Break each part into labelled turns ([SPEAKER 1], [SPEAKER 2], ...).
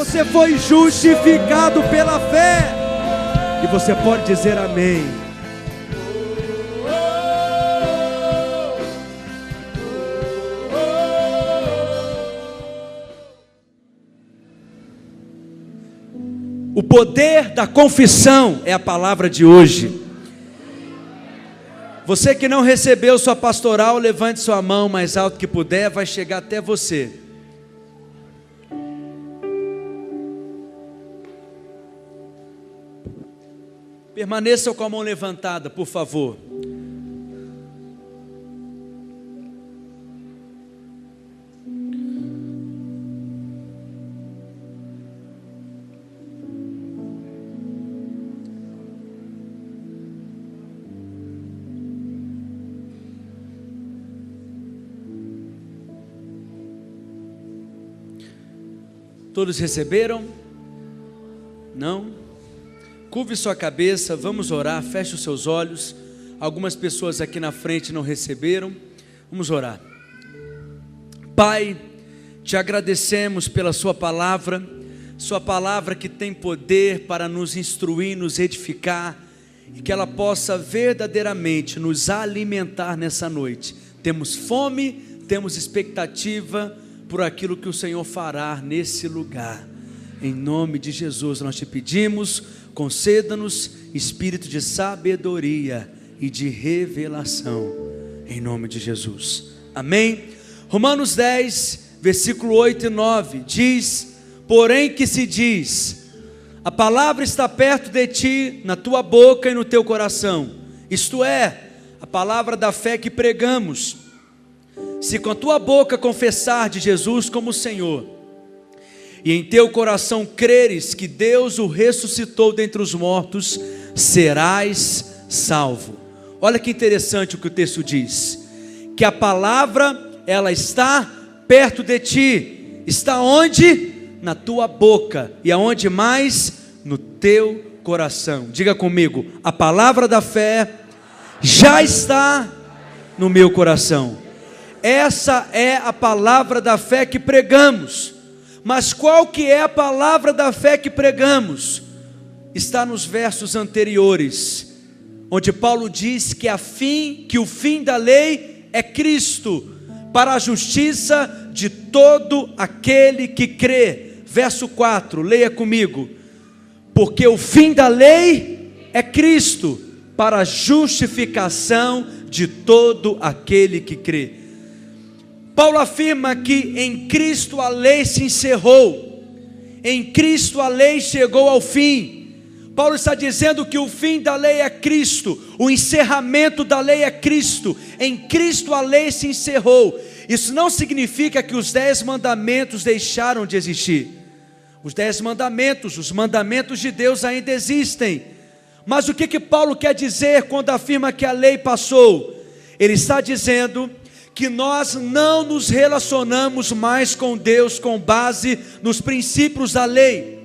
[SPEAKER 1] Você foi justificado pela fé. E você pode dizer amém. O poder da confissão é a palavra de hoje. Você que não recebeu sua pastoral, levante sua mão mais alto que puder, vai chegar até você. Permaneça com a mão levantada, por favor. Todos receberam? Não? Curve sua cabeça, vamos orar, feche os seus olhos. Algumas pessoas aqui na frente não receberam. Vamos orar. Pai, te agradecemos pela sua palavra que tem poder para nos instruir, nos edificar, e que ela possa verdadeiramente nos alimentar nessa noite. Temos fome, temos expectativa por aquilo que o Senhor fará nesse lugar. Em nome de Jesus nós te pedimos, conceda-nos espírito de sabedoria e de revelação, em nome de Jesus, amém. Romanos 10, versículo 8 e 9, diz: porém que se diz, a palavra está perto de ti, na tua boca e no teu coração, isto é, a palavra da fé que pregamos. Se com a tua boca confessar de Jesus como Senhor, e em teu coração creres que Deus o ressuscitou dentre os mortos, serás salvo. Olha que interessante o que o texto diz, que a palavra, ela está perto de ti. Está onde? Na tua boca. E aonde mais? No teu coração. Diga comigo, a palavra da fé já está no meu coração. Essa é a palavra da fé que pregamos. Mas qual que é a palavra da fé que pregamos? Está nos versos anteriores, onde Paulo diz que o fim da lei é Cristo, para a justiça de todo aquele que crê. Verso 4, leia comigo. Porque o fim da lei é Cristo, para a justificação de todo aquele que crê. Paulo afirma que em Cristo a lei se encerrou, em Cristo a lei chegou ao fim. Paulo está dizendo que o fim da lei é Cristo, o encerramento da lei é Cristo, em Cristo a lei se encerrou. Isso não significa que os 10 mandamentos deixaram de existir. Os 10 mandamentos, os mandamentos de Deus ainda existem. Mas o que Paulo quer dizer quando afirma que a lei passou? Ele está dizendo que nós não nos relacionamos mais com Deus com base nos princípios da lei.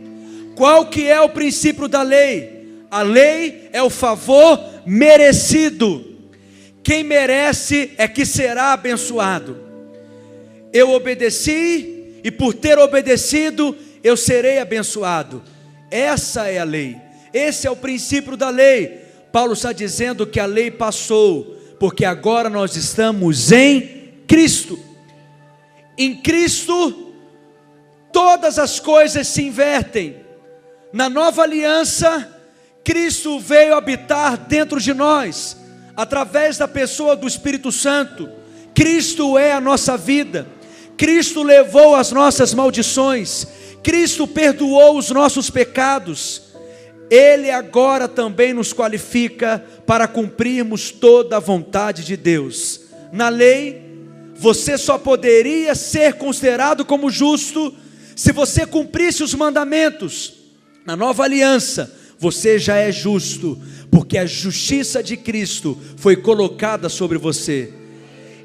[SPEAKER 1] Qual que é o princípio da lei? A lei é o favor merecido. Quem merece é que será abençoado. Eu obedeci e por ter obedecido eu serei abençoado. Essa é a lei. Esse é o princípio da lei. Paulo está dizendo que a lei passou, porque agora nós estamos em Cristo. Em Cristo, todas as coisas se invertem. Na nova aliança, Cristo veio habitar dentro de nós, através da pessoa do Espírito Santo. Cristo é a nossa vida. Cristo levou as nossas maldições. Cristo perdoou os nossos pecados. Ele agora também nos qualifica para cumprirmos toda a vontade de Deus. Na lei, você só poderia ser considerado como justo se você cumprisse os mandamentos. Na nova aliança, você já é justo, porque a justiça de Cristo foi colocada sobre você.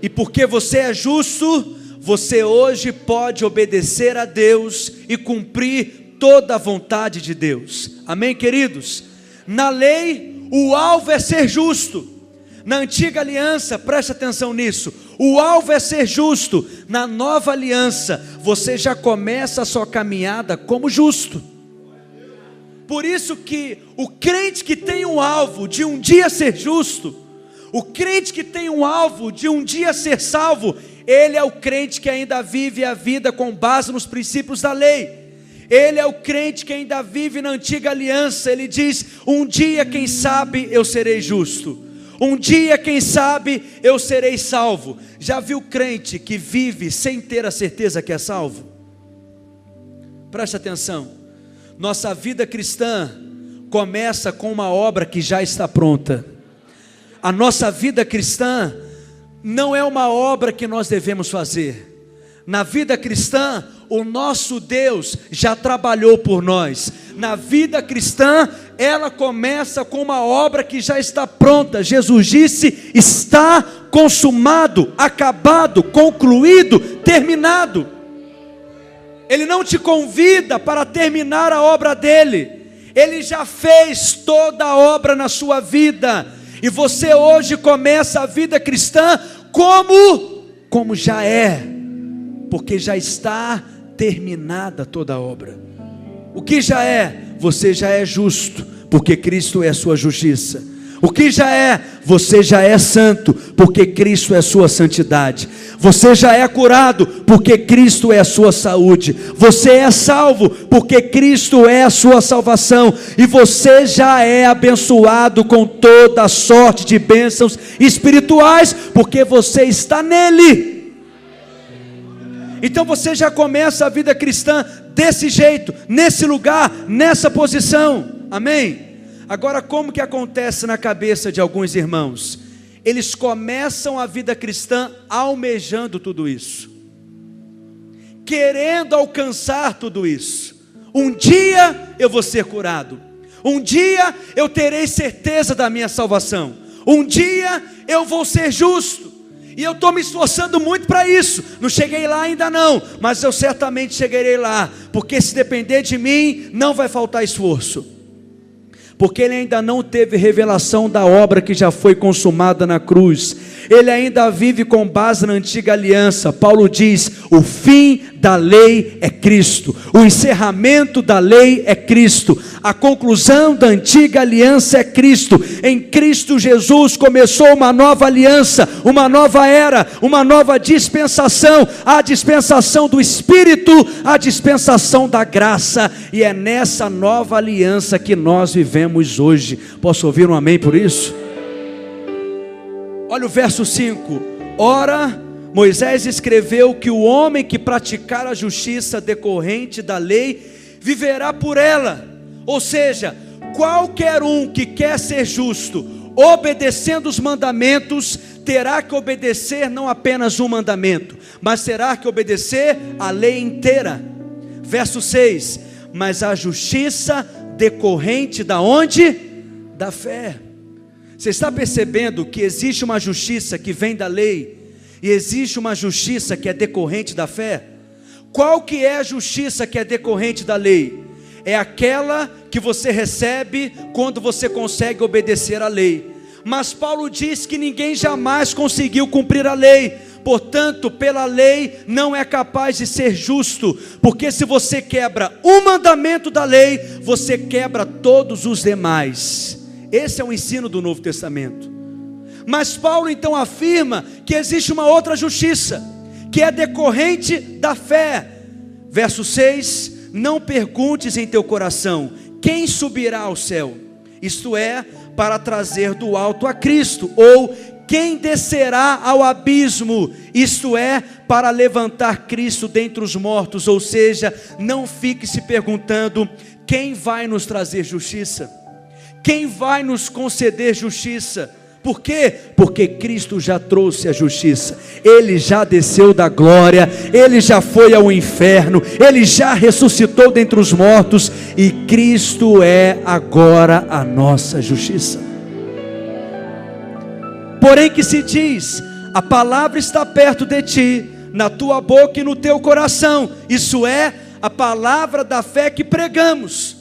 [SPEAKER 1] E porque você é justo, você hoje pode obedecer a Deus e cumprir toda a vontade de Deus. Amém, queridos? Na lei, o alvo é ser justo. Na antiga aliança, preste atenção nisso, O alvo é ser justo. Na nova aliança, você já começa a sua caminhada como justo. Por isso que o crente que tem um alvo de um dia ser justo, o crente que tem um alvo de um dia ser salvo, ele é o crente que ainda vive a vida com base nos princípios da lei. Ele é o crente que ainda vive na antiga aliança. Ele diz: um dia, quem sabe, eu serei justo. Um dia, quem sabe, eu serei salvo. Já viu crente que vive sem ter a certeza que é salvo? Preste atenção. Nossa vida cristã começa com uma obra que já está pronta. A nossa vida cristã não é uma obra que nós devemos fazer. Na vida cristã, o nosso Deus já trabalhou por nós. Na vida cristã, ela começa com uma obra que já está pronta. Jesus disse: está consumado, acabado, concluído, terminado. Ele não te convida para terminar a obra dele. Ele já fez toda a obra na sua vida. E você hoje começa a vida cristã como já é, porque já está terminada toda a obra. O que já é? Você já é justo, porque Cristo é a sua justiça. O que já é? Você já é santo, porque Cristo é a sua santidade. Você já é curado, porque Cristo é a sua saúde. Você é salvo, porque Cristo é a sua salvação. E você já é abençoado com toda a sorte de bênçãos espirituais, porque você está nele. Então você já começa a vida cristã desse jeito, nesse lugar, nessa posição. Amém? Agora, como que acontece na cabeça de alguns irmãos? Eles começam a vida cristã almejando tudo isso, querendo alcançar tudo isso. Um dia eu vou ser curado, um dia eu terei certeza da minha salvação, um dia eu vou ser justo. E eu estou me esforçando muito para isso. Não cheguei lá ainda não, mas eu certamente chegarei lá, porque se depender de mim, não vai faltar esforço. Porque ele ainda não teve revelação da obra que já foi consumada na cruz. Ele ainda vive com base na antiga aliança. Paulo diz: o fim da lei é Cristo, o encerramento da lei é Cristo, a conclusão da antiga aliança é Cristo. Em Cristo Jesus começou uma nova aliança, uma nova era, uma nova dispensação, a dispensação do Espírito, a dispensação da graça, e é nessa nova aliança que nós vivemos hoje. Posso ouvir um amém por isso? Olha o verso 5. Ora, Moisés escreveu que o homem que praticar a justiça decorrente da lei viverá por ela. Ou seja, qualquer um que quer ser justo, obedecendo os mandamentos, terá que obedecer não apenas um mandamento, mas terá que obedecer a lei inteira. Verso 6. Mas a justiça decorrente da onde? Da fé. Você está percebendo que existe uma justiça que vem da lei e existe uma justiça que é decorrente da fé? Qual que é a justiça que é decorrente da lei? É aquela que você recebe quando você consegue obedecer à lei. Mas Paulo diz que ninguém jamais conseguiu cumprir a lei. Portanto, pela lei não é capaz de ser justo, porque se você quebra um mandamento da lei, você quebra todos os demais. Esse é o ensino do Novo Testamento. Mas Paulo então afirma que existe uma outra justiça, que é decorrente da fé. Verso 6, não perguntes em teu coração, quem subirá ao céu? Isto é, para trazer do alto a Cristo, ou quem descerá ao abismo? Isto é, para levantar Cristo dentre os mortos. Ou seja, não fique se perguntando, quem vai nos trazer justiça? Quem vai nos conceder justiça? Por quê? Porque Cristo já trouxe a justiça. Ele já desceu da glória, Ele já foi ao inferno, Ele já ressuscitou dentre os mortos, e Cristo é agora a nossa justiça. Porém que se diz, a palavra está perto de ti, na tua boca e no teu coração. Isso é a palavra da fé que pregamos.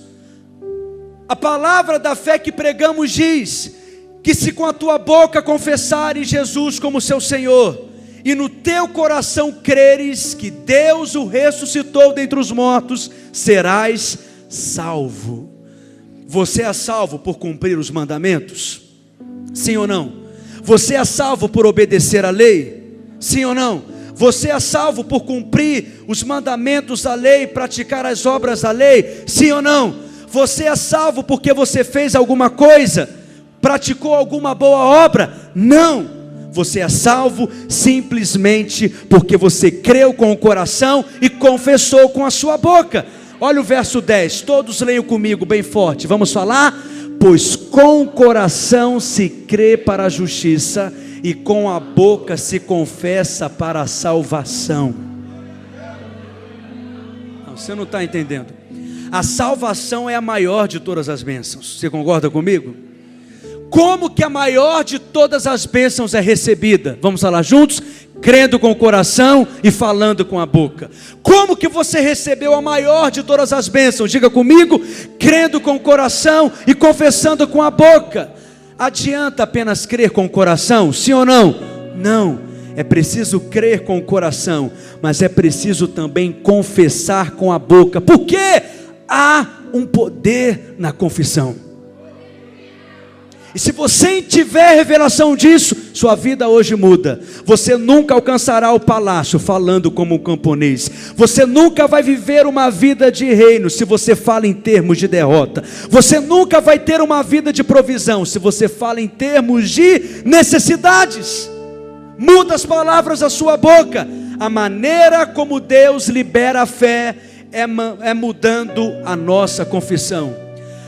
[SPEAKER 1] A palavra da fé que pregamos diz que se com a tua boca confessares Jesus como seu Senhor e no teu coração creres que Deus o ressuscitou dentre os mortos, serás salvo. Você é salvo por cumprir os mandamentos? Sim ou não? Você é salvo por obedecer a lei? Sim ou não? Você é salvo por cumprir os mandamentos da lei, praticar as obras da lei? Sim ou não? Você é salvo porque você fez alguma coisa, praticou alguma boa obra? Não! Você é salvo simplesmente porque você creu com o coração e confessou com a sua boca. Olha o verso 10, todos leiam comigo bem forte, vamos falar? Pois com o coração se crê para a justiça e com a boca se confessa para a salvação. Não, você não está entendendo. A salvação é a maior de todas as bênçãos, você concorda comigo? Como que a maior de todas as bênçãos é recebida? Vamos falar juntos? Crendo com o coração e falando com a boca. Como que você recebeu a maior de todas as bênçãos? Diga comigo, crendo com o coração e confessando com a boca. Adianta apenas crer com o coração? Sim ou não? Não, é preciso crer com o coração, mas é preciso também confessar com a boca. Por quê? Há um poder na confissão. E se você tiver revelação disso, sua vida hoje muda. Você nunca alcançará o palácio falando como um camponês. Você nunca vai viver uma vida de reino se você fala em termos de derrota. Você nunca vai ter uma vida de provisão se você fala em termos de necessidades. Muda as palavras da sua boca. A maneira como Deus libera a fé é mudando a nossa confissão.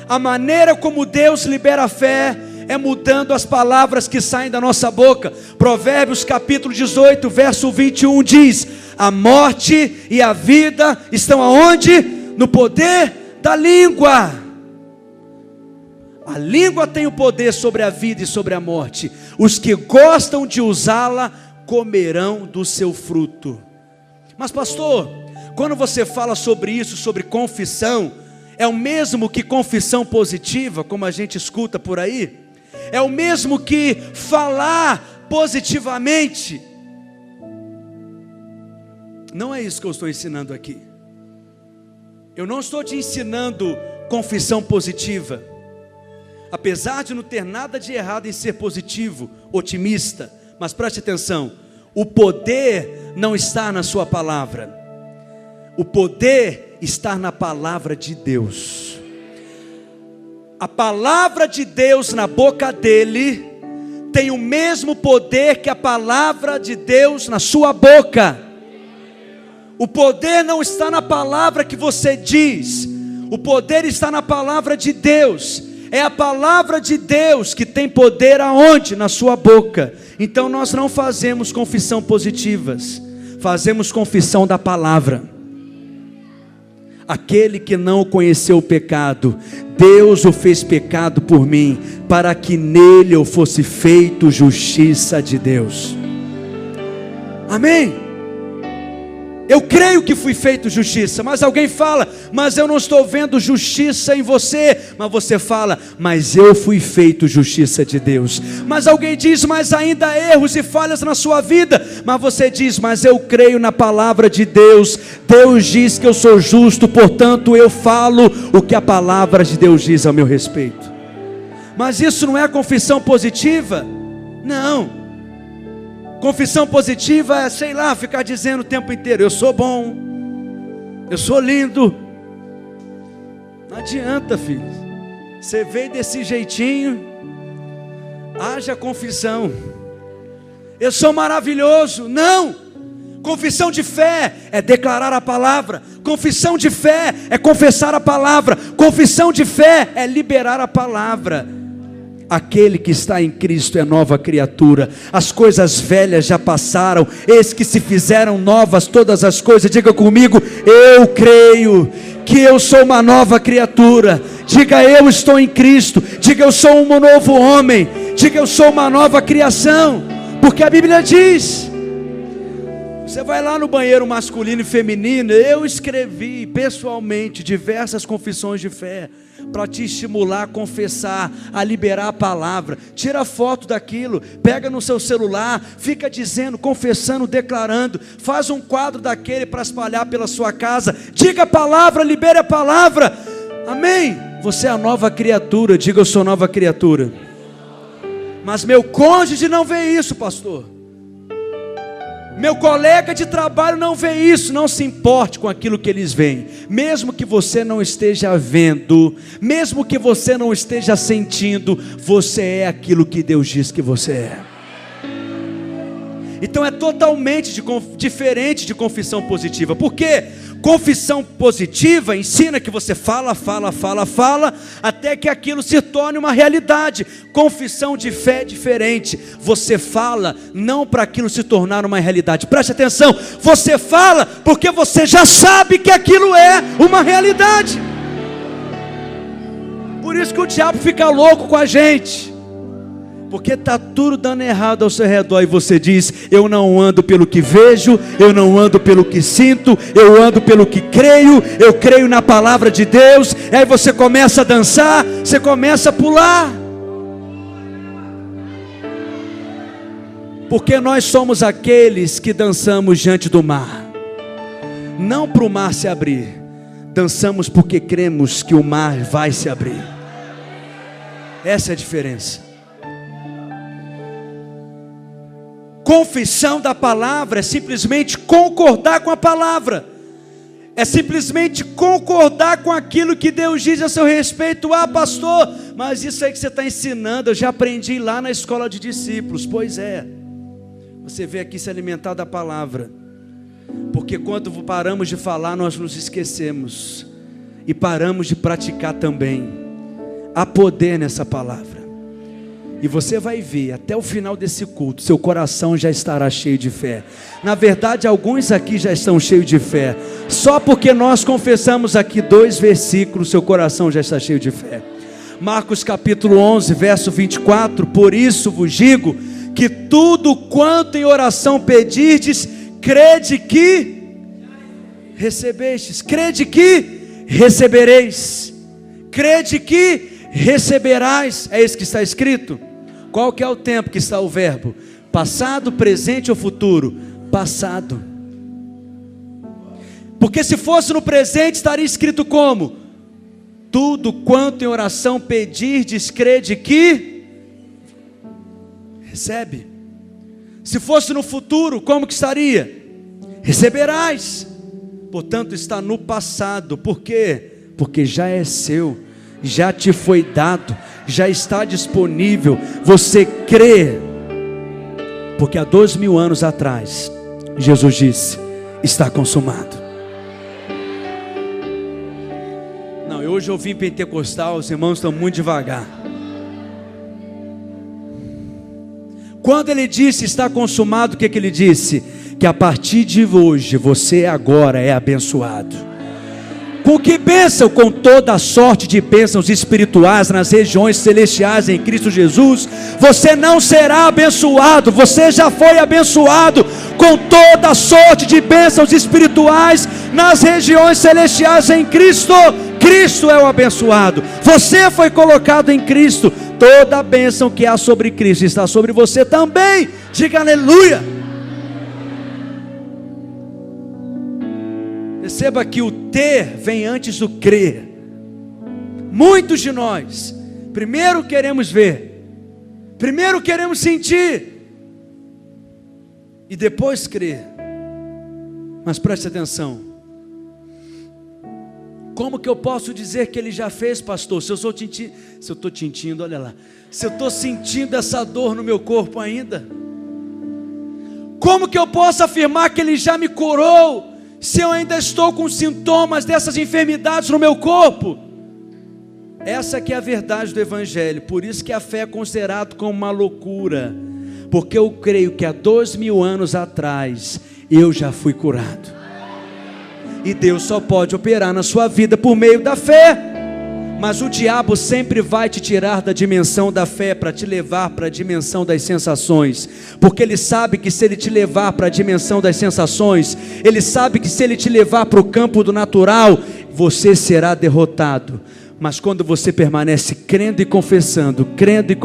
[SPEAKER 1] A maneira como Deus libera a fé é mudando as palavras que saem da nossa boca. Provérbios capítulo 18, verso 21 diz: a morte e a vida estão aonde? No poder da língua. A língua tem o poder sobre a vida e sobre a morte. Os que gostam de usá-la comerão do seu fruto. Mas pastor, quando você fala sobre isso, sobre confissão, é o mesmo que confissão positiva, como a gente escuta por aí? É o mesmo que falar positivamente? Não é isso que eu estou ensinando aqui. Eu não estou te ensinando confissão positiva. Apesar de não ter nada de errado em ser positivo, otimista, mas preste atenção, o poder não está na sua palavra. O poder está na palavra de Deus. A palavra de Deus na boca dele tem o mesmo poder que a palavra de Deus na sua boca. O poder não está na palavra que você diz, o poder está na palavra de Deus. É a palavra de Deus que tem poder aonde? Na sua boca. Então nós não fazemos confissão positivas, fazemos confissão da palavra. Aquele que não conheceu o pecado, Deus o fez pecado por mim, para que nele eu fosse feito justiça de Deus. Amém? Eu creio que fui feito justiça, mas alguém fala, mas eu não estou vendo justiça em você. Mas você fala, mas eu fui feito justiça de Deus. Mas alguém diz, mas ainda há erros e falhas na sua vida. Mas você diz, mas eu creio na palavra de Deus. Deus diz que eu sou justo, portanto eu falo o que a palavra de Deus diz ao meu respeito. Mas isso não é confissão positiva? Não. Confissão positiva é, sei lá, ficar dizendo o tempo inteiro, eu sou bom, eu sou lindo. Não adianta, filho. Você veio desse jeitinho, haja confissão. Eu sou maravilhoso. Não. Confissão de fé é declarar a palavra. Confissão de fé é confessar a palavra. Confissão de fé é liberar a palavra. Aquele que está em Cristo é nova criatura. As coisas velhas já passaram, eis que se fizeram novas todas as coisas. Diga comigo, eu creio que eu sou uma nova criatura. Diga, eu estou em Cristo. Diga, eu sou um novo homem. Diga, eu sou uma nova criação. Porque a Bíblia diz, Você vai lá no banheiro masculino e feminino. Eu escrevi pessoalmente diversas confissões de fé para te estimular a confessar, a liberar a palavra. Tira foto daquilo, pega no seu celular, fica dizendo, confessando, declarando. Faz um quadro daquele para espalhar pela sua casa. Diga a palavra, libere a palavra. Amém? Você é a nova criatura. Diga, eu sou nova criatura. Mas meu cônjuge não vê isso, pastor. Meu colega de trabalho não vê isso. Não se importe com aquilo que eles veem. Mesmo que você não esteja vendo, mesmo que você não esteja sentindo, você é aquilo que Deus diz que você é. Então é totalmente diferente de confissão positiva. Por quê? Confissão positiva ensina que você fala, até que aquilo se torne uma realidade. Confissão de fé é diferente. Você fala não para aquilo se tornar uma realidade. Preste atenção, você fala porque você já sabe que aquilo é uma realidade. Por isso que o diabo fica louco com a gente, porque está tudo dando errado ao seu redor, e você diz, eu não ando pelo que vejo, eu não ando pelo que sinto, eu ando pelo que creio, eu creio na palavra de Deus. E aí você começa a dançar, você começa a pular, porque nós somos aqueles que dançamos diante do mar, não para o mar se abrir, dançamos porque cremos que o mar vai se abrir. Essa é a diferença. Confissão da palavra é simplesmente concordar com a palavra, é simplesmente concordar com aquilo que Deus diz a seu respeito. Ah, pastor, mas isso aí que você está ensinando, eu já aprendi lá na escola de discípulos. Pois é, você veio aqui se alimentar da palavra, porque quando paramos de falar, nós nos esquecemos, e paramos de praticar também. Há poder nessa palavra. E você vai ver, até o final desse culto, seu coração já estará cheio de fé. Na verdade, alguns aqui já estão cheios de fé. Só porque nós confessamos aqui 2 versículos, seu coração já está cheio de fé. Marcos capítulo 11, verso 24. Por isso vos digo, que tudo quanto em oração pedirdes, crede que recebestes. Crede que recebereis. Crede que receberás. É isso que está escrito. Qual que é o tempo que está o verbo? Passado, presente ou futuro? Passado. Porque se fosse no presente, estaria escrito como? Tudo quanto em oração pedirdes, crede que recebe. Se fosse no futuro, como que estaria? Receberás. Portanto, está no passado. Por quê? Porque já é seu, já te foi dado, já está disponível. Você crê, porque há 2000 anos atrás Jesus disse, está consumado. Não, hoje eu vim pentecostal, os irmãos estão muito devagar. Quando ele disse está consumado, o que ele disse? Que a partir de hoje, você agora é abençoado. Com que bênção? Com toda a sorte de bênçãos espirituais nas regiões celestiais em Cristo Jesus. Você não será abençoado, você já foi abençoado com toda a sorte de bênçãos espirituais nas regiões celestiais em Cristo. Cristo é o abençoado, você foi colocado em Cristo. Toda a bênção que há sobre Cristo está sobre você também. Diga aleluia. Perceba que o ter vem antes do crer. Muitos de nós primeiro queremos ver, primeiro queremos sentir e depois crer. Mas preste atenção, como que eu posso dizer que ele já fez, pastor? Se eu estou sentindo, olha lá, se eu estou sentindo essa dor no meu corpo ainda, como que eu posso afirmar que ele já me curou, se eu ainda estou com sintomas dessas enfermidades no meu corpo? Essa que é a verdade do Evangelho. Por isso que a fé é considerada como uma loucura, porque eu creio que há 2000 anos atrás eu já fui curado, e Deus só pode operar na sua vida por meio da fé. Mas o diabo sempre vai te tirar da dimensão da fé para te levar para a dimensão das sensações, porque ele sabe que se ele te levar para a dimensão das sensações, ele sabe que se ele te levar para o campo do natural, você será derrotado. Mas quando você permanece crendo e confessando, crendo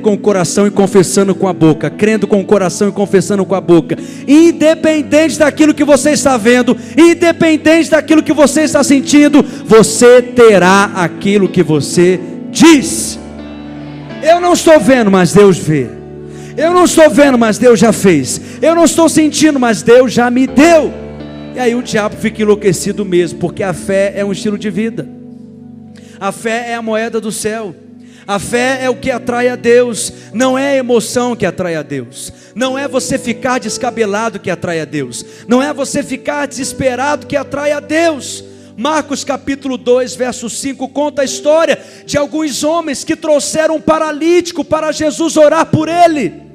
[SPEAKER 1] com o coração e confessando com a boca, crendo com o coração e confessando com a boca, independente daquilo que você está vendo, independente daquilo que você está sentindo, você terá aquilo que você diz. Eu não estou vendo, mas Deus vê. Eu não estou vendo, mas Deus já fez. Eu não estou sentindo, mas Deus já me deu. E aí o diabo fica enlouquecido mesmo, porque a fé é um estilo de vida. A fé é a moeda do céu. A fé é o que atrai a Deus. Não é a emoção que atrai a Deus. Não é você ficar descabelado que atrai a Deus. Não é você ficar desesperado que atrai a Deus. Marcos capítulo 2, verso 5 conta a história de alguns homens que trouxeram um paralítico para Jesus orar por ele.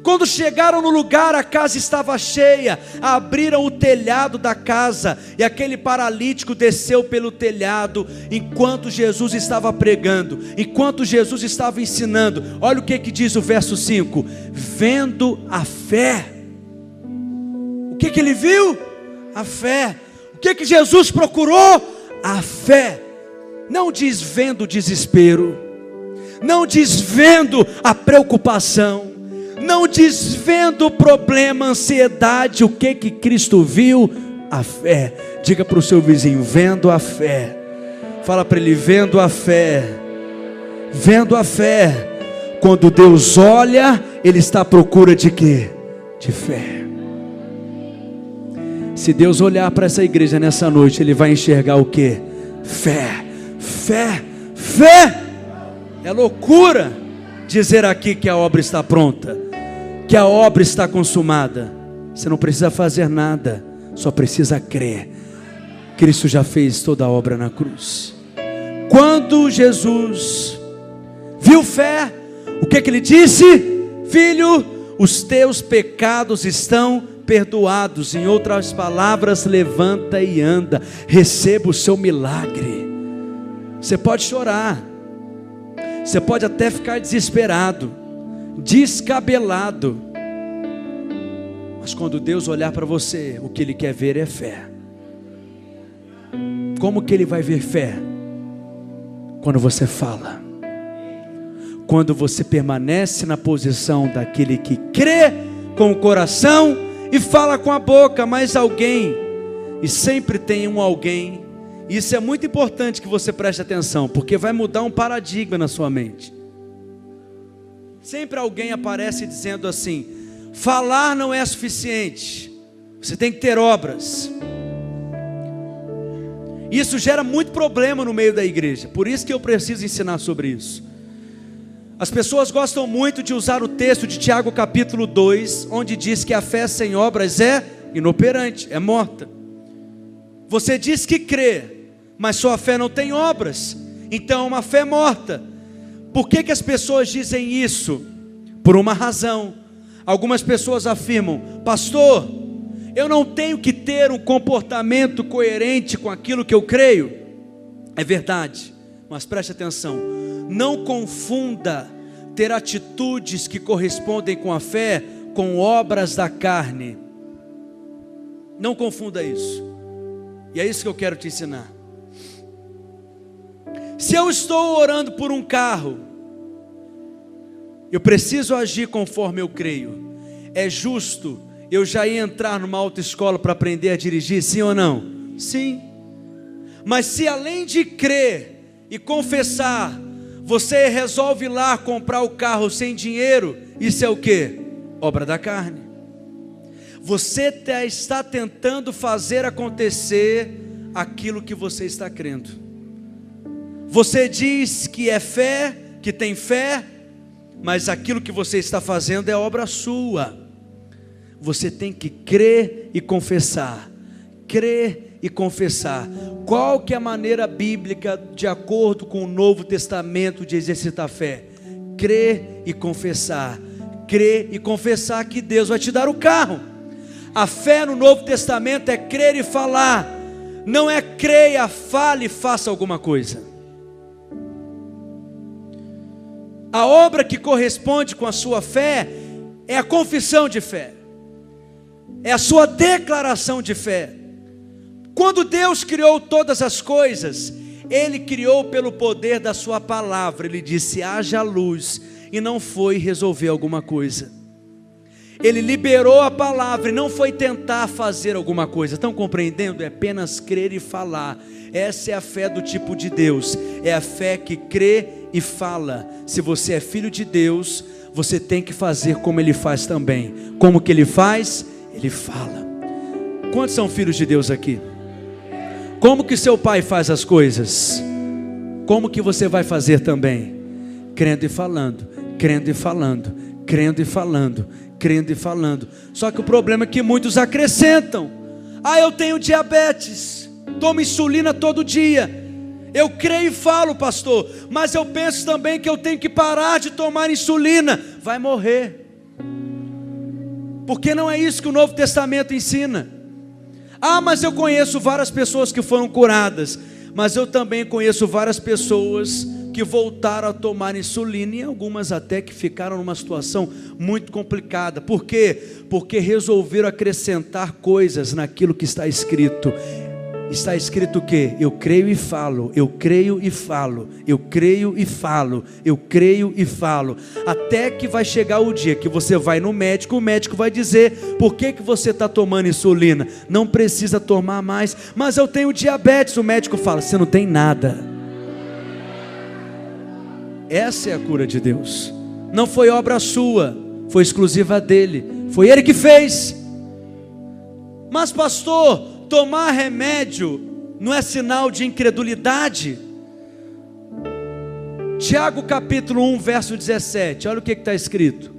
[SPEAKER 1] Quando chegaram no lugar, a casa estava cheia, abriram o telhado da casa, e aquele paralítico desceu pelo telhado, enquanto Jesus estava pregando, enquanto Jesus estava ensinando. Olha o que diz o verso 5, vendo a fé. O que ele viu? A fé. O que Jesus procurou? A fé. Não diz vendo o desespero, não diz vendo a preocupação, não diz vendo o problema, ansiedade. O que Cristo viu? A fé. Diga para o seu vizinho, vendo a fé. Fala para ele, vendo a fé. Vendo a fé. Quando Deus olha, Ele está à procura de quê? De fé. Se Deus olhar para essa igreja nessa noite, Ele vai enxergar o quê? Fé. Fé. Fé. É loucura dizer aqui que a obra está pronta, que a obra está consumada. Você não precisa fazer nada, só precisa crer. Cristo já fez toda a obra na cruz. Quando Jesus viu fé, o que ele disse? Filho, os teus pecados estão perdoados. Em outras palavras, levanta e anda, receba o seu milagre. Você pode chorar, você pode até ficar desesperado, descabelado, mas quando Deus olhar para você, o que Ele quer ver é fé. Como que Ele vai ver fé? Quando você fala, quando você permanece na posição daquele que crê com o coração e fala com a boca. Mas alguém, e sempre tem um alguém, isso é muito importante que você preste atenção, porque vai mudar um paradigma na sua mente. Sempre alguém aparece dizendo assim: falar não é suficiente, você tem que ter obras. Isso gera muito problema no meio da igreja, por isso que eu preciso ensinar sobre isso. As pessoas gostam muito de usar o texto de Tiago capítulo 2, onde diz que a fé sem obras é inoperante, é morta. Você diz que crê, mas sua fé não tem obras, então é uma fé morta. Por que as pessoas dizem isso? Por uma razão. Algumas pessoas afirmam: pastor, eu não tenho que ter um comportamento coerente com aquilo que eu creio. É verdade, mas preste atenção, não confunda ter atitudes que correspondem com a fé com obras da carne. Não confunda isso. E é isso que eu quero te ensinar. Se eu estou orando por um carro, eu preciso agir conforme eu creio. É justo eu já ia entrar numa autoescola para aprender a dirigir, sim ou não? Sim. Mas se além de crer e confessar, você resolve ir lá comprar o carro sem dinheiro, isso é o quê? Obra da carne. Você está tentando fazer acontecer aquilo que você está crendo. Você diz que é fé, que tem fé, mas aquilo que você está fazendo é obra sua. Você tem que crer e confessar. Crer e confessar. Qual que é a maneira bíblica, de acordo com o Novo Testamento, de exercitar a fé? Crer e confessar. Crer e confessar que Deus vai te dar o carro. A fé no Novo Testamento é crer e falar. Não é creia, fale e faça alguma coisa. A obra que corresponde com a sua fé é a confissão de fé, é a sua declaração de fé. Quando Deus criou todas as coisas, Ele criou pelo poder da sua palavra. Ele disse: haja luz, e não foi resolver alguma coisa. Ele liberou a palavra e não foi tentar fazer alguma coisa. Estão compreendendo? É apenas crer e falar. Essa é a fé do tipo de Deus, é a fé que crê e fala. Se você é filho de Deus, você tem que fazer como Ele faz também. Como que Ele faz? Ele fala. Quantos são filhos de Deus aqui? Como que seu pai faz as coisas? Como que você vai fazer também? Crendo e falando, crendo e falando, crendo e falando, crendo e falando. Só que o problema é que muitos acrescentam: eu tenho diabetes, tomo insulina todo dia. Eu creio e falo, pastor, mas eu penso também que eu tenho que parar de tomar insulina. Vai morrer. Porque não é isso que o Novo Testamento ensina. Mas eu conheço várias pessoas que foram curadas, mas eu também conheço várias pessoas que voltaram a tomar insulina, e algumas até que ficaram numa situação muito complicada. Por quê? Porque resolveram acrescentar coisas naquilo que está escrito. Está escrito o quê? Eu creio e falo, eu creio e falo, eu creio e falo, eu creio e falo. Até que vai chegar o dia que você vai no médico, o médico vai dizer: por que você está tomando insulina? Não precisa tomar mais. Mas eu tenho diabetes. O médico fala: você não tem nada. Essa é a cura de Deus. Não foi obra sua, foi exclusiva dele, foi Ele que fez. Mas pastor, tomar remédio não é sinal de incredulidade? Tiago capítulo 1 verso 17, olha o que está escrito.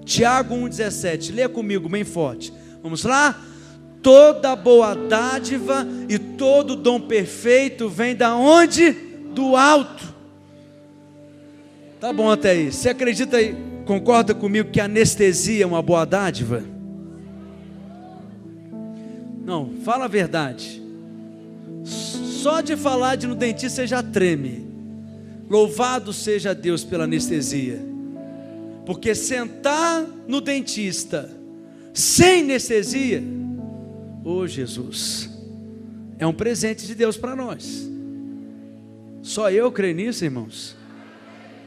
[SPEAKER 1] Tiago 1,17, leia comigo bem forte. Vamos lá? Toda boa dádiva e todo dom perfeito vem da onde? Do alto. Tá bom até aí. Você acredita aí, concorda comigo que a anestesia é uma boa dádiva? Não, fala a verdade. Só de falar de ir no dentista você já treme. Louvado seja Deus pela anestesia. Porque sentar no dentista sem anestesia, Jesus, é um presente de Deus para nós. Só eu creio nisso, irmãos.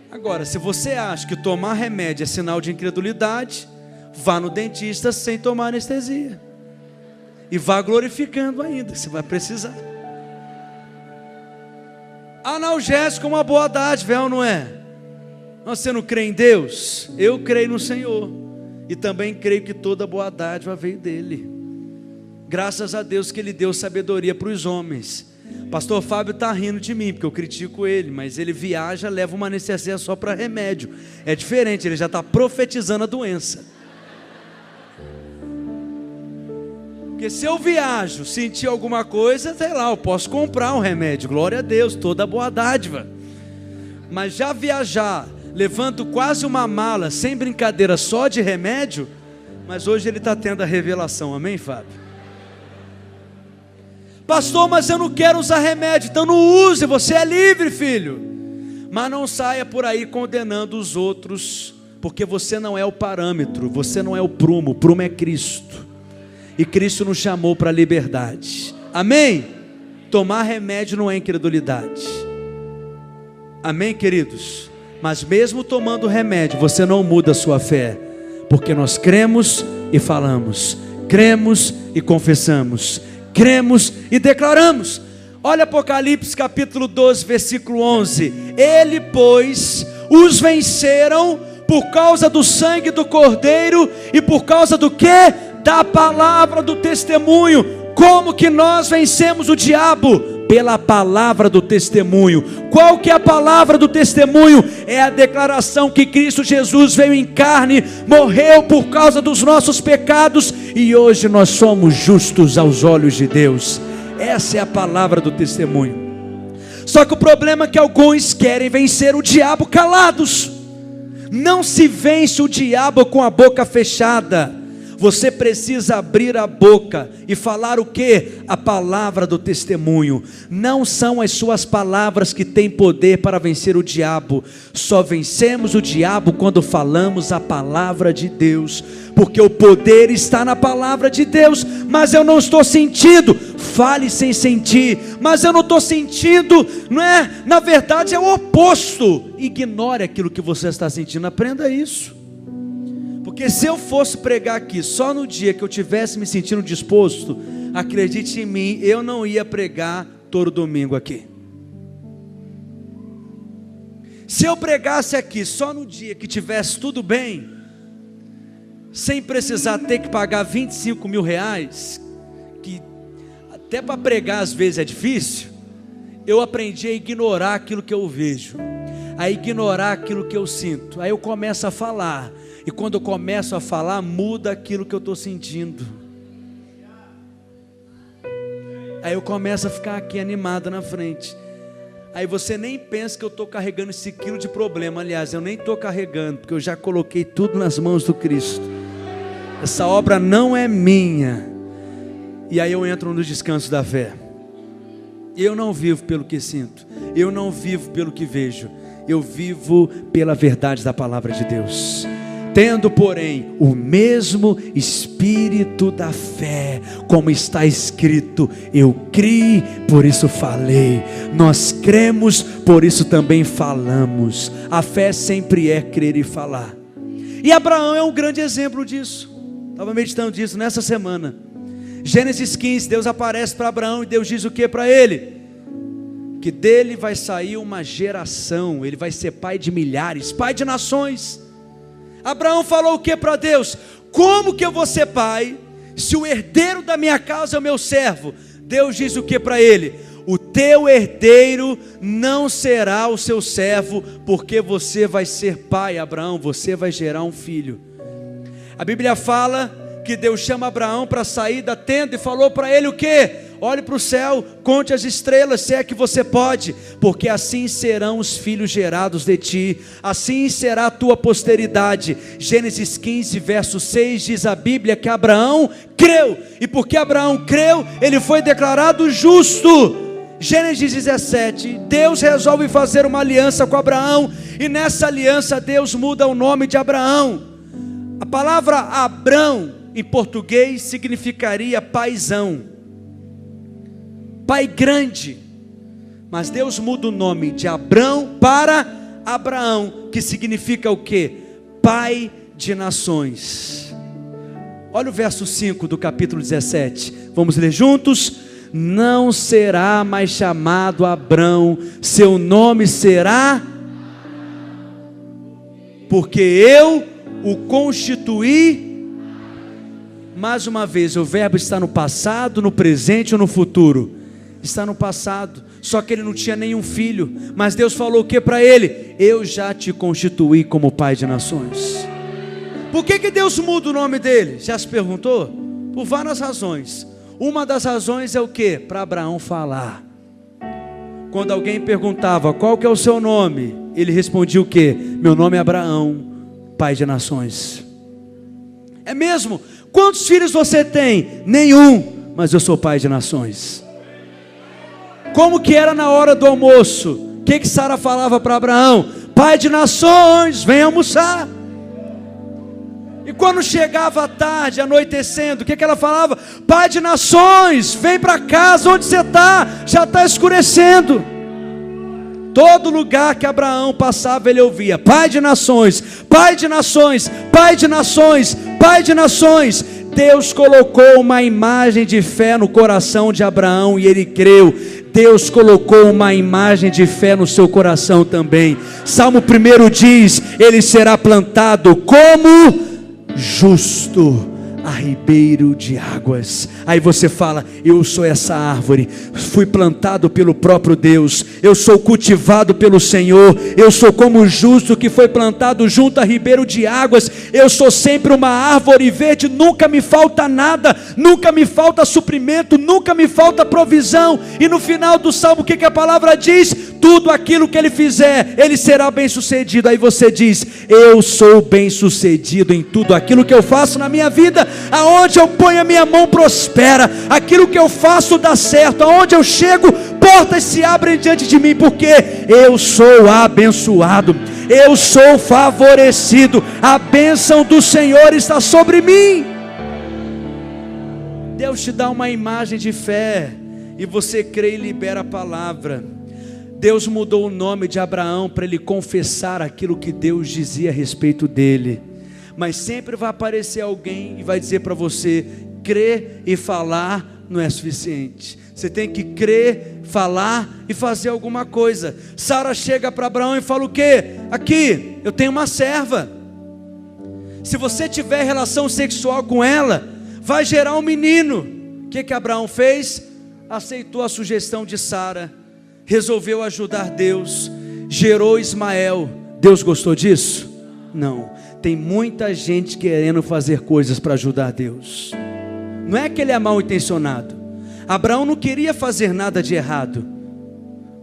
[SPEAKER 1] Agora, se você acha que tomar remédio é sinal de incredulidade, vá no dentista sem tomar anestesia. E vá glorificando ainda, você vai precisar. Analgésico é uma boa dádiva, ou não é? Você não crê em Deus? Eu creio no Senhor. E também creio que toda boa dádiva veio dEle. Graças a Deus que Ele deu sabedoria para os homens. Pastor Fábio está rindo de mim, porque eu critico ele, mas ele viaja, leva uma anestesia só para remédio. É diferente, ele já está profetizando a doença. Porque se eu viajo, sentir alguma coisa, sei lá, eu posso comprar um remédio, glória a Deus, toda boa dádiva. Mas já viajar, levando quase uma mala, sem brincadeira, só de remédio, mas hoje ele está tendo a revelação, amém, Fábio? Pastor, mas eu não quero usar remédio. Então não use, você é livre, filho. Mas não saia por aí condenando os outros, porque você não é o parâmetro, você não é o prumo é Cristo. E Cristo nos chamou para a liberdade. Amém? Tomar remédio não é incredulidade. Amém, queridos? Mas mesmo tomando remédio, você não muda a sua fé, porque nós cremos e falamos, cremos e confessamos, cremos e declaramos. Olha Apocalipse capítulo 12, versículo 11. Ele, pois, os venceram por causa do sangue do Cordeiro e por causa do quê? Da palavra do testemunho. Como que nós vencemos o diabo? Pela palavra do testemunho. Qual que é a palavra do testemunho? É a declaração que Cristo Jesus veio em carne, morreu por causa dos nossos pecados e hoje nós somos justos aos olhos de Deus. Essa é a palavra do testemunho. Só que o problema é que alguns querem vencer o diabo calados. Não se vence o diabo com a boca fechada. Você precisa abrir a boca e falar o quê? A palavra do testemunho. Não são as suas palavras que têm poder para vencer o diabo. Só vencemos o diabo quando falamos a palavra de Deus, porque o poder está na palavra de Deus. Mas eu não estou sentindo. Fale sem sentir. Mas eu não estou sentindo, não é? Na verdade é o oposto. Ignore aquilo que você está sentindo. Aprenda isso. Porque se eu fosse pregar aqui só no dia que eu tivesse me sentindo disposto, acredite em mim, eu não ia pregar todo domingo aqui. Se eu pregasse aqui só no dia que tivesse tudo bem, sem precisar ter que pagar 25 mil reais, que até para pregar às vezes é difícil, eu aprendi a ignorar aquilo que eu vejo, a ignorar aquilo que eu sinto. Aí eu começo a falar. E quando eu começo a falar, muda aquilo que eu estou sentindo. Aí eu começo a ficar aqui animado na frente. Aí você nem pensa que eu estou carregando esse quilo de problema. Aliás, eu nem estou carregando, porque eu já coloquei tudo nas mãos do Cristo. Essa obra não é minha. E aí eu entro no descanso da fé. Eu não vivo pelo que sinto. Eu não vivo pelo que vejo. Eu vivo pela verdade da palavra de Deus. Tendo, porém, o mesmo espírito da fé, como está escrito: eu criei, por isso falei. Nós cremos, por isso também falamos. A fé sempre é crer e falar. E Abraão é um grande exemplo disso. Estava meditando disso nessa semana. Gênesis 15, Deus aparece para Abraão e Deus diz o que para ele? Que dele vai sair uma geração, ele vai ser pai de milhares, pai de nações. Abraão falou o que para Deus? Como que eu vou ser pai, se o herdeiro da minha casa é o meu servo? Deus diz o que para ele? O teu herdeiro não será o seu servo, porque você vai ser pai, Abraão, você vai gerar um filho. A Bíblia fala que Deus chama Abraão para sair da tenda e falou para ele o que? Olhe para o céu, conte as estrelas, se é que você pode, porque assim serão os filhos gerados de ti, assim será a tua posteridade. Gênesis 15, verso 6, diz a Bíblia que Abraão creu, e porque Abraão creu, ele foi declarado justo. Gênesis 17, Deus resolve fazer uma aliança com Abraão, e nessa aliança Deus muda o nome de Abraão. A palavra Abrão, em português, significaria paizão, pai grande, mas Deus muda o nome de Abrão para Abraão, que significa o que? Pai de nações. Olha o verso 5 do capítulo 17, vamos ler juntos? Não será mais chamado Abrão, seu nome será, porque eu o constituí. Mais uma vez, o verbo está no passado, no presente ou no futuro? Está no passado, só que ele não tinha nenhum filho, mas Deus falou o que para ele? Eu já te constituí como pai de nações. Por que Deus muda o nome dele? Já se perguntou? Por várias razões. Uma das razões é o que? Para Abraão falar. Quando alguém perguntava qual que é o seu nome, ele respondia o que? Meu nome é Abraão, pai de nações. É mesmo? Quantos filhos você tem? Nenhum, mas eu sou pai de nações. Como que era na hora do almoço? O que Sara falava para Abraão? Pai de nações, vem almoçar. E quando chegava a tarde, anoitecendo, o que ela falava? Pai de nações, vem para casa, onde você está? Já está escurecendo. Todo lugar que Abraão passava, ele ouvia: Pai de nações, Pai de nações, Pai de nações, Pai de nações. Deus colocou uma imagem de fé no coração de Abraão e ele creu. Deus colocou uma imagem de fé no seu coração também. Salmo 1 diz: ele será plantado como justo a ribeiro de águas. Aí você fala: eu sou essa árvore, fui plantado pelo próprio Deus, eu sou cultivado pelo Senhor, eu sou como o justo que foi plantado junto a ribeiro de águas. Eu sou sempre uma árvore verde, nunca me falta nada, nunca me falta suprimento, nunca me falta provisão. E no final do salmo, o que a palavra diz? tudo aquilo que ele fizer, ele será bem sucedido. Aí você diz: eu sou bem sucedido em tudo aquilo que eu faço na minha vida. Aonde eu ponho a minha mão prospera, aquilo que eu faço dá certo, aonde eu chego, portas se abrem diante de mim, porque eu sou abençoado, eu sou favorecido, a bênção do Senhor está sobre mim. Deus te dá uma imagem de fé, e você crê e libera a palavra. Deus mudou o nome de Abraão para ele confessar aquilo que Deus dizia a respeito dele. Mas sempre vai aparecer alguém e vai dizer para você: crer e falar não é suficiente. Você tem que crer, falar e fazer alguma coisa. Sara chega para Abraão e fala o quê? Aqui, eu tenho uma serva. Se você tiver relação sexual com ela, vai gerar um menino. O que Abraão fez? Aceitou a sugestão de Sara, resolveu ajudar Deus, gerou Ismael. Deus gostou disso? Não. Tem muita gente querendo fazer coisas para ajudar Deus. Não é que ele é mal intencionado. Abraão não queria fazer nada de errado,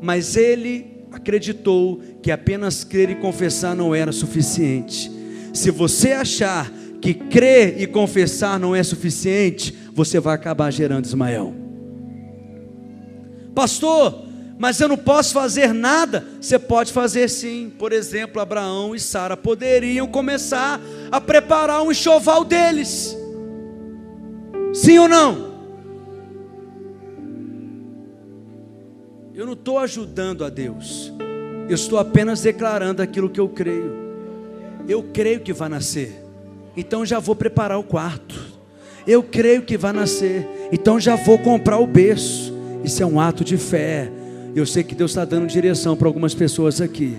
[SPEAKER 1] mas ele acreditou que apenas crer e confessar não era suficiente. Se você achar que crer e confessar não é suficiente, você vai acabar gerando Ismael. Pastor, mas eu não posso fazer nada. Você pode fazer sim. Por exemplo, Abraão e Sara poderiam começar a preparar um enxoval deles. Sim ou não? Eu não estou ajudando a Deus, eu estou apenas declarando aquilo que eu creio. Eu creio que vai nascer, então já vou preparar o quarto. Eu creio que vai nascer, então já vou comprar o berço. Isso é um ato de fé. Eu sei que Deus está dando direção para algumas pessoas aqui.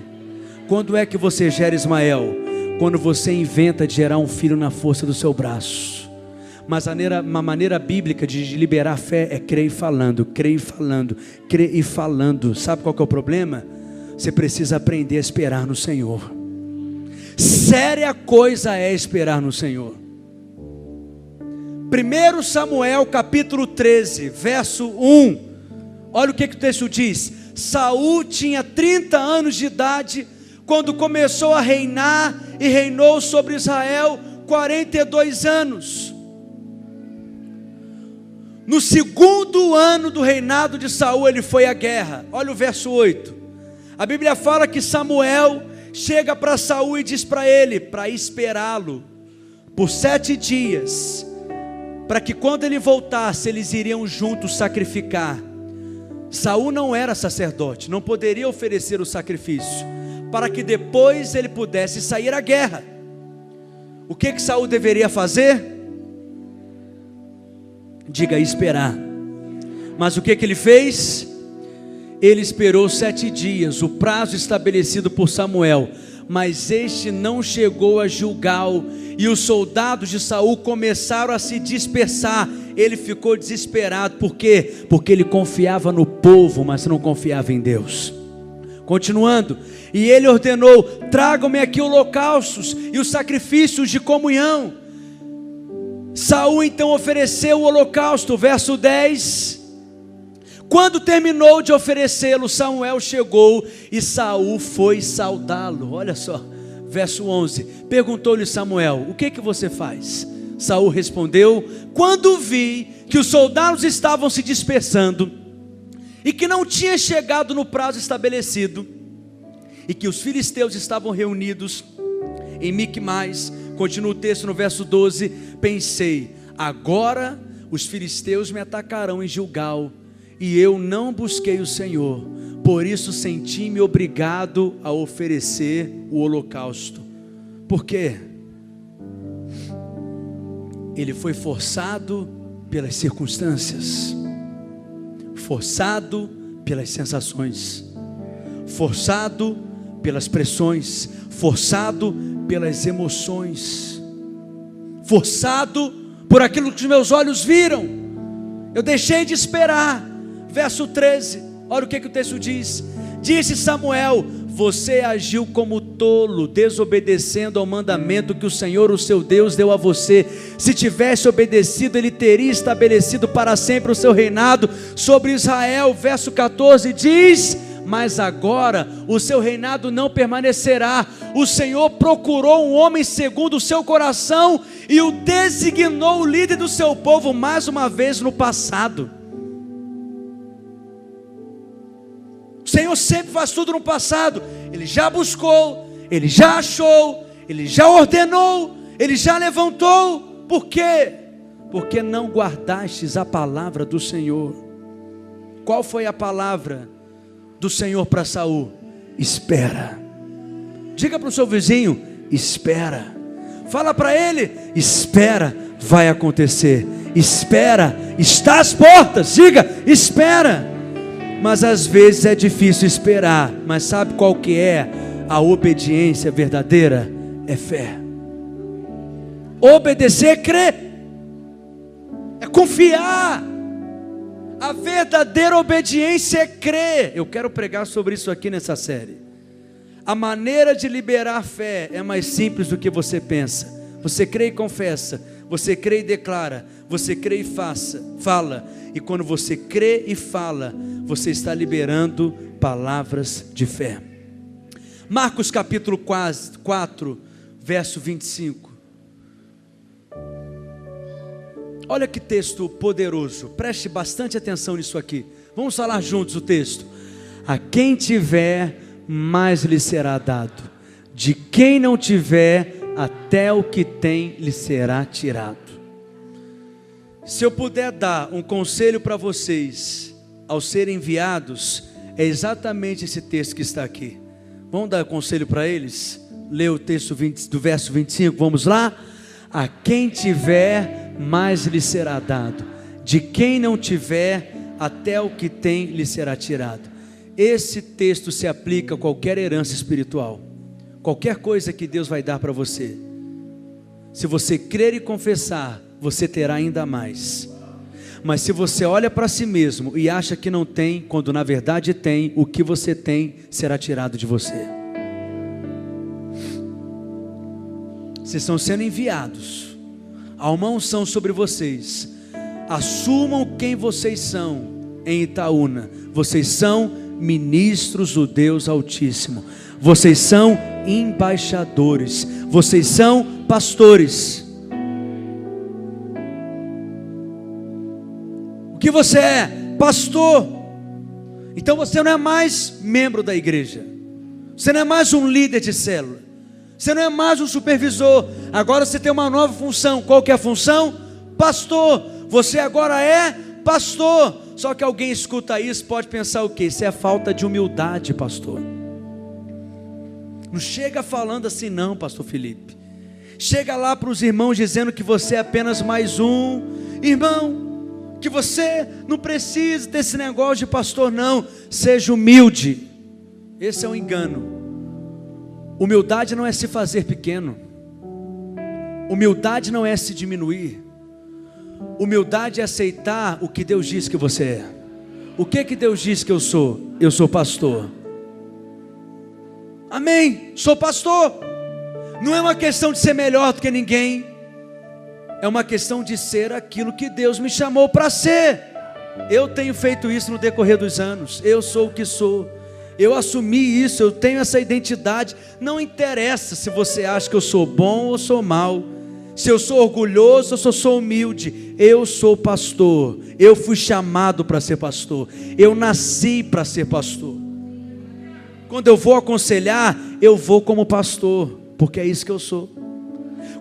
[SPEAKER 1] Quando é que você gera Ismael? Quando você inventa de gerar um filho na força do seu braço. Mas uma maneira bíblica de liberar fé é crer e falando, crer e falando, crer e falando. Sabe qual que é o problema? Você precisa aprender a esperar no Senhor. Séria coisa é esperar no Senhor. 1 Samuel capítulo 13, verso 1. Olha o que o texto diz. Saul tinha 30 anos de idade quando começou a reinar, e reinou sobre Israel 42 anos. No segundo ano do reinado de Saul, ele foi à guerra. Olha o verso 8. A Bíblia fala que Samuel chega para Saul e diz para ele, para esperá-lo por 7 dias, para que quando ele voltasse, eles iriam juntos sacrificar. Saul não era sacerdote, não poderia oferecer o sacrifício, para que depois ele pudesse sair à guerra. O que Saul deveria fazer? Diga, esperar. Mas o que ele fez? Ele esperou 7 dias, o prazo estabelecido por Samuel, mas este não chegou a Gilgal, e os soldados de Saul começaram a se dispersar. Ele ficou desesperado. Por quê? Porque ele confiava no povo, mas não confiava em Deus. Continuando, e ele ordenou: tragam-me aqui holocaustos e os sacrifícios de comunhão. Saul então ofereceu o holocausto, verso 10. Quando terminou de oferecê-lo, Samuel chegou e Saul foi saudá-lo. Olha só, verso 11. Perguntou-lhe Samuel: o que você faz? Saul respondeu: quando vi que os soldados estavam se dispersando e que não tinha chegado no prazo estabelecido, e que os filisteus estavam reunidos em Micmais, continua o texto no verso 12, pensei: agora os filisteus me atacarão em Gilgal, e eu não busquei o Senhor, por isso senti-me obrigado a oferecer o holocausto. Por quê? Ele foi forçado pelas circunstâncias, forçado pelas sensações, forçado pelas pressões, forçado pelas emoções, forçado por aquilo que os meus olhos viram. Eu deixei de esperar. Verso 13, olha o que o texto diz. Disse Samuel: você agiu como tolo, desobedecendo ao mandamento que o Senhor, o seu Deus, deu a você. Se tivesse obedecido, ele teria estabelecido para sempre o seu reinado sobre Israel. Verso 14 diz: mas agora o seu reinado não permanecerá. O Senhor procurou um homem segundo o seu coração e o designou o líder do seu povo mais uma vez no passado. O Senhor sempre faz tudo no passado. Ele já buscou, Ele já achou, Ele já ordenou, Ele já levantou. Por quê? Porque não guardastes a palavra do Senhor. Qual foi a palavra do Senhor para Saul? Espera. Diga para o seu vizinho: espera. Fala para ele: espera, vai acontecer. Espera, está às portas. Diga: espera. Mas às vezes é difícil esperar. Mas sabe qual que é a obediência verdadeira? É fé. Obedecer é crer, é confiar. A verdadeira obediência é crer. Eu quero pregar sobre isso aqui nessa série. A maneira de liberar fé é mais simples do que você pensa. Você crê e confessa, você crê e declara, você crê e fala. E quando você crê e fala, você está liberando palavras de fé. Marcos capítulo 4, verso 25. Olha que texto poderoso, preste bastante atenção nisso aqui. Vamos falar juntos o texto. A quem tiver, mais lhe será dado. De quem não tiver, até o que tem lhe será tirado. Se eu puder dar um conselho para vocês, ao serem enviados, é exatamente esse texto que está aqui. Vamos dar conselho para eles? Lê o texto do verso 25, vamos lá? A quem tiver, mais lhe será dado. De quem não tiver, até o que tem lhe será tirado. Esse texto se aplica a qualquer herança espiritual. Qualquer coisa que Deus vai dar para você. Se você crer e confessar, você terá ainda mais. Mas se você olha para si mesmo e acha que não tem, quando na verdade tem, o que você tem será tirado de você. Vocês estão sendo enviados. Há uma unção sobre vocês. Assumam quem vocês são em Itaúna. Vocês são ministros do Deus Altíssimo. Vocês são embaixadores. Vocês são pastores. O que você é? Pastor. Então você não é mais membro da igreja. Você não é mais um líder de célula. Você não é mais um supervisor. Agora você tem uma nova função. Qual que é a função? Pastor. Você agora é pastor. Só que alguém escuta isso, pode pensar o quê? Isso é falta de humildade, pastor. Não chega falando assim não, pastor Felipe. Chega lá para os irmãos dizendo que você é apenas mais um. Irmão, que você não precisa desse negócio de pastor não. Seja humilde. Esse é um engano. Humildade não é se fazer pequeno. Humildade não é se diminuir. Humildade é aceitar o que Deus diz que você é. O que Deus diz que eu sou? Eu sou pastor. Amém, sou pastor. Não é uma questão de ser melhor do que ninguém. É uma questão de ser aquilo que Deus me chamou para ser. Eu tenho feito isso no decorrer dos anos. Eu sou o que sou. Eu assumi isso, eu tenho essa identidade. Não interessa se você acha que eu sou bom ou sou mau, se eu sou orgulhoso ou se eu sou humilde. Eu sou pastor. Eu fui chamado para ser pastor. Eu nasci para ser pastor. Quando eu vou aconselhar, eu vou como pastor, porque é isso que eu sou.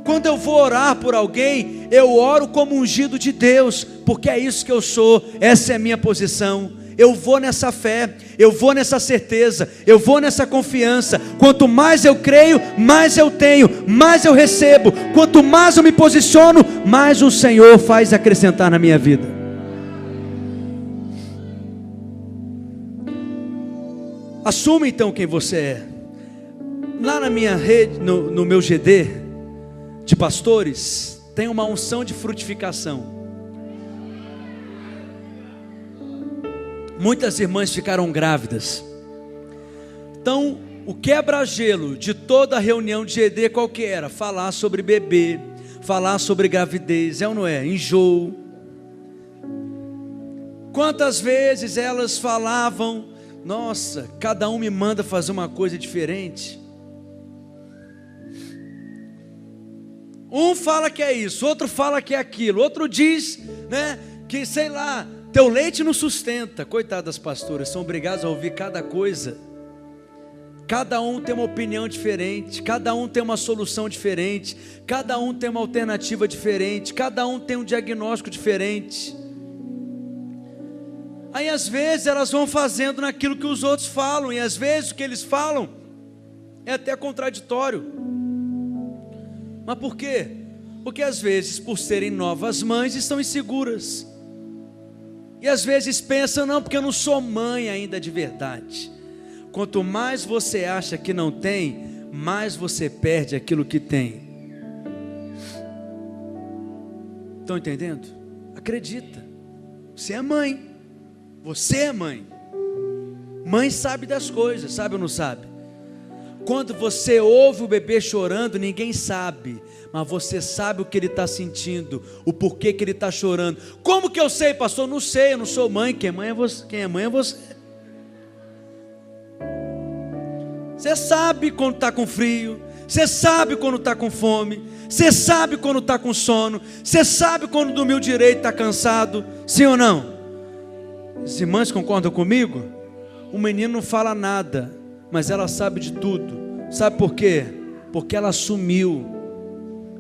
[SPEAKER 1] Quando eu vou orar por alguém, eu oro como ungido de Deus, porque é isso que eu sou. Essa é a minha posição. Eu vou nessa fé, eu vou nessa certeza, eu vou nessa confiança. Quanto mais eu creio, mais eu tenho, mais eu recebo. Quanto mais eu me posiciono, mais o Senhor faz acrescentar na minha vida. Assuma então quem você é. Lá na minha rede, no meu GD de pastores, tem uma unção de frutificação. Muitas irmãs ficaram grávidas. Então, o quebra-gelo de toda a reunião de GD qual que era? Falar sobre bebê, falar sobre gravidez, é ou não é? Enjoo. Quantas vezes elas falavam Nossa, cada um me manda fazer uma coisa diferente. Um fala que é isso, outro fala que é aquilo, outro diz, né, que sei lá, teu leite não sustenta. Coitadas das pastoras, são obrigadas a ouvir cada coisa. Cada um tem uma opinião diferente, cada um tem uma solução diferente, cada um tem uma alternativa diferente, cada um tem um diagnóstico diferente. Aí às vezes elas vão fazendo naquilo que os outros falam, e às vezes o que eles falam é até contraditório. Mas por quê? Porque às vezes, por serem novas mães, estão inseguras. E às vezes pensam, não, porque eu não sou mãe ainda de verdade. Quanto mais você acha que não tem, mais você perde aquilo que tem. Estão entendendo? Acredita. Você é mãe. Você é mãe. Mãe sabe das coisas, sabe ou não sabe? Quando você ouve o bebê chorando, ninguém sabe, mas você sabe o que ele está sentindo, o porquê que ele está chorando. Como que eu sei, pastor? Não sei, eu não sou mãe. Quem é mãe é você. Quem é mãe é você. Você sabe quando está com frio, você sabe quando está com fome, você sabe quando está com sono, você sabe quando dormiu direito, está cansado, sim ou não? As irmãs concordam comigo? O menino não fala nada, mas ela sabe de tudo. Sabe por quê? Porque ela assumiu: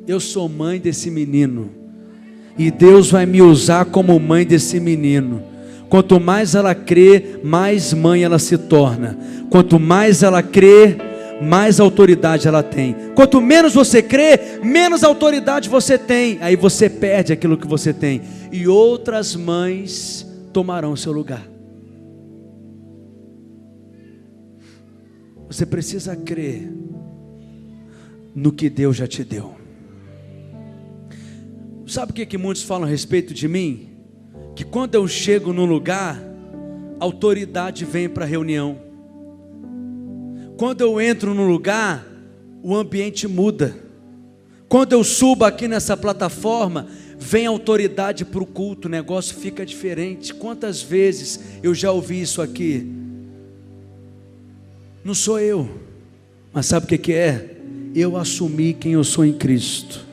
[SPEAKER 1] eu sou mãe desse menino, e Deus vai me usar como mãe desse menino. Quanto mais ela crê, mais mãe ela se torna. Quanto mais ela crê, mais autoridade ela tem. Quanto menos você crê, menos autoridade você tem. Aí você perde aquilo que você tem, e outras mães tomarão o seu lugar. Você precisa crer no que Deus já te deu. Sabe o que muitos falam a respeito de mim? Que quando eu chego num lugar, autoridade vem para a reunião. Quando eu entro num lugar, o ambiente muda. Quando eu subo aqui nessa plataforma, vem autoridade para o culto, o negócio fica diferente. Quantas vezes eu já ouvi isso aqui? Não sou eu, mas sabe o que é? Eu assumi quem eu sou em Cristo.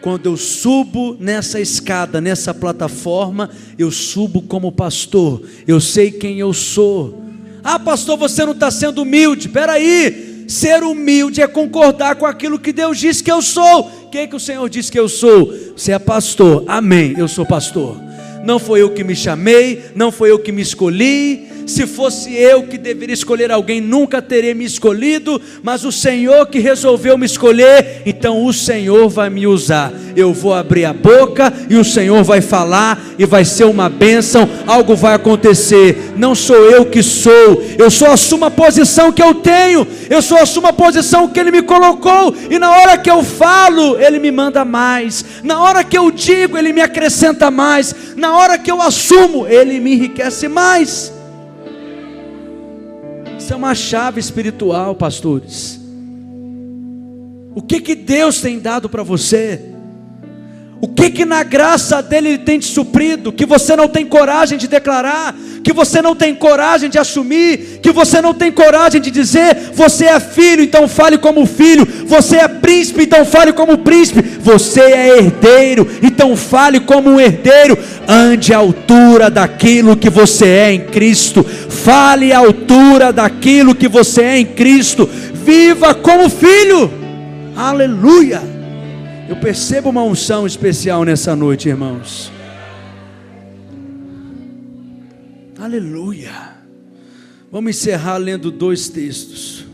[SPEAKER 1] Quando eu subo nessa escada, nessa plataforma, eu subo como pastor. Eu sei quem eu sou. Ah, pastor, você não está sendo humilde. Espera aí, ser humilde é concordar com aquilo que Deus disse que eu sou. Quem que o Senhor disse que eu sou? Você é pastor. Amém, eu sou pastor. Não foi eu que me chamei, não foi eu que me escolhi. Se fosse eu que deveria escolher alguém, nunca teria me escolhido, mas o Senhor que resolveu me escolher, então o Senhor vai me usar. Eu vou abrir a boca e o Senhor vai falar, e vai ser uma bênção, algo vai acontecer. Não sou eu que sou, eu só assumo a posição que eu tenho, eu só assumo a posição que Ele me colocou, e na hora que eu falo, Ele me manda mais, na hora que eu digo, Ele me acrescenta mais, na hora que eu assumo, Ele me enriquece mais. Isso é uma chave espiritual, pastores. O que Deus tem dado para você? O que na graça dele Ele tem te suprido, que você não tem coragem de declarar, que você não tem coragem de assumir, que você não tem coragem de dizer? Você é filho, então fale como filho. Você é príncipe, então fale como príncipe. Você é herdeiro, então fale como um herdeiro. Ande à altura daquilo que você é em Cristo. Fale à altura daquilo que você é em Cristo. Viva como filho. Aleluia. Eu percebo uma unção especial nessa noite, irmãos. Aleluia. Vamos encerrar lendo 2 textos.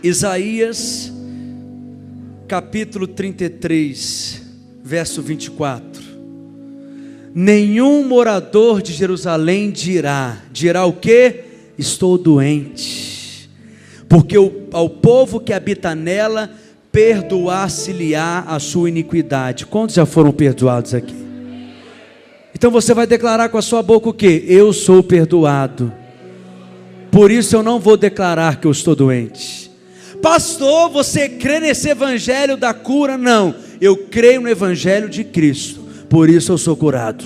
[SPEAKER 1] Isaías, capítulo 33, verso 24. Nenhum morador de Jerusalém dirá o quê? Estou doente. Porque ao povo que habita nela, perdoar-se-lhe-á a sua iniquidade. Quantos já foram perdoados aqui? Então você vai declarar com a sua boca o quê? Eu sou perdoado. Por isso eu não vou declarar que eu estou doente. Pastor, você crê nesse evangelho da cura? Não, eu creio no evangelho de Cristo. Por isso eu sou curado.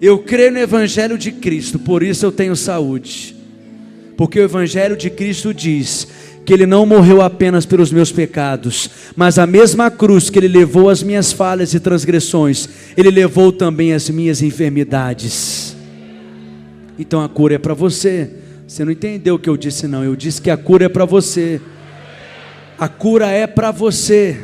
[SPEAKER 1] Eu creio no Evangelho de Cristo, por isso eu tenho saúde. Porque o Evangelho de Cristo diz que Ele não morreu apenas pelos meus pecados, mas a mesma cruz que Ele levou as minhas falhas e transgressões, Ele levou também as minhas enfermidades. Então a cura é para você. Você não entendeu o que eu disse não, eu disse que a cura é para você. A cura é para você.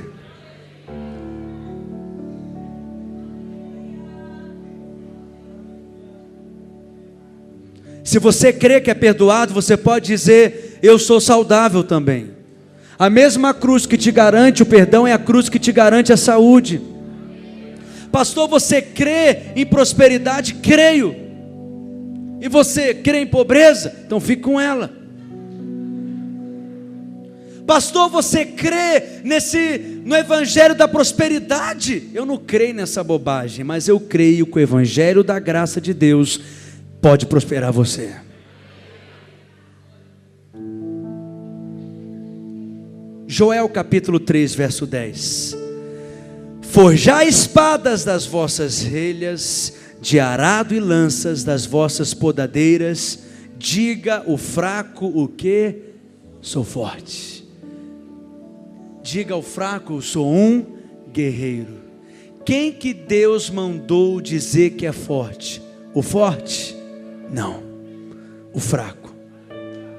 [SPEAKER 1] Se você crê que é perdoado, você pode dizer: eu sou saudável também. A mesma cruz que te garante o perdão é a cruz que te garante a saúde. Pastor, você crê em prosperidade? Creio. E você crê em pobreza? Então fique com ela. Pastor, você crê no Evangelho da prosperidade? Eu não creio nessa bobagem, mas eu creio que o Evangelho da graça de Deus pode prosperar você. Joel capítulo 3, verso 10. Forjai espadas das vossas relhas, de arado e lanças das vossas podadeiras. Diga o fraco o que? Sou forte. Diga ao fraco, sou um guerreiro. Quem que Deus mandou dizer que é forte? O forte? Não, o fraco.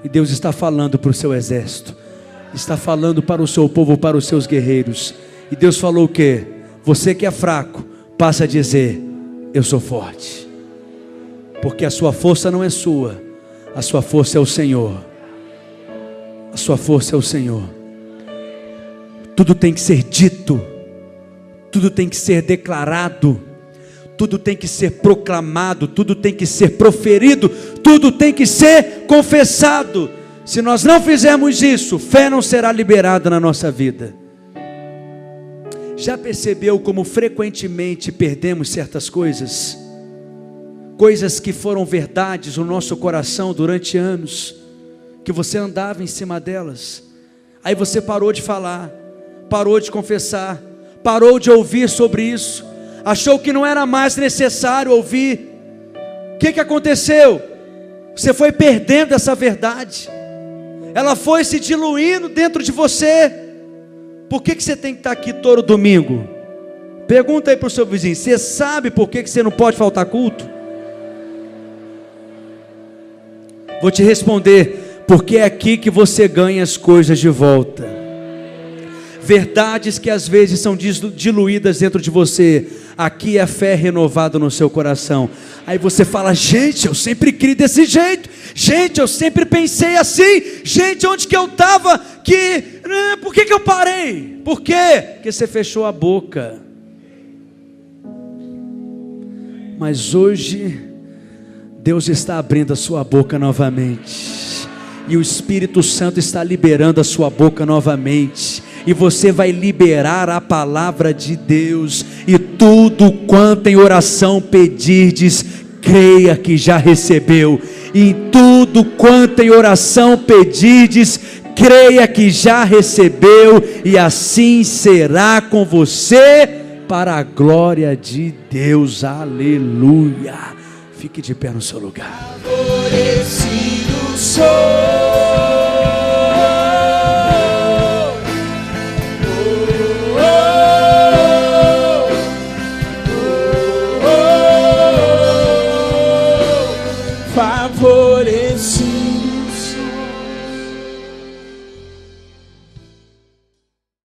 [SPEAKER 1] E Deus está falando para o seu exército, está falando para o seu povo, para os seus guerreiros. E Deus falou o quê? Você que é fraco, passa a dizer: eu sou forte. Porque a sua força não é sua, a sua força é o Senhor. A sua força é o Senhor. Tudo tem que ser dito, tudo tem que ser declarado, tudo tem que ser proclamado, tudo tem que ser proferido, tudo tem que ser confessado. Se nós não fizermos isso, fé não será liberada na nossa vida. Já percebeu como frequentemente perdemos certas coisas? Coisas que foram verdades no nosso coração durante anos, que você andava em cima delas, aí você parou de falar, parou de confessar, parou de ouvir sobre isso, achou que não era mais necessário ouvir. O que aconteceu? Você foi perdendo essa verdade, ela foi se diluindo dentro de você. Por que você tem que estar aqui todo domingo? Pergunta aí para o seu vizinho: você sabe por que você não pode faltar culto? Vou te responder: porque é aqui que você ganha as coisas de volta. Verdades que às vezes são diluídas dentro de você, aqui é a fé renovada no seu coração. Aí você fala: gente, eu sempre criei desse jeito, gente, eu sempre pensei assim, gente, onde que eu estava, por que eu parei? Por quê? Porque você fechou a boca. Mas hoje Deus está abrindo a sua boca novamente, e o Espírito Santo está liberando a sua boca novamente, e você vai liberar a palavra de Deus. E tudo quanto em oração pedirdes, creia que já recebeu. E tudo quanto em oração pedirdes, creia que já recebeu, e assim será com você, para a glória de Deus. Aleluia. Fique de pé no seu lugar. Favorecido sou. Favorecido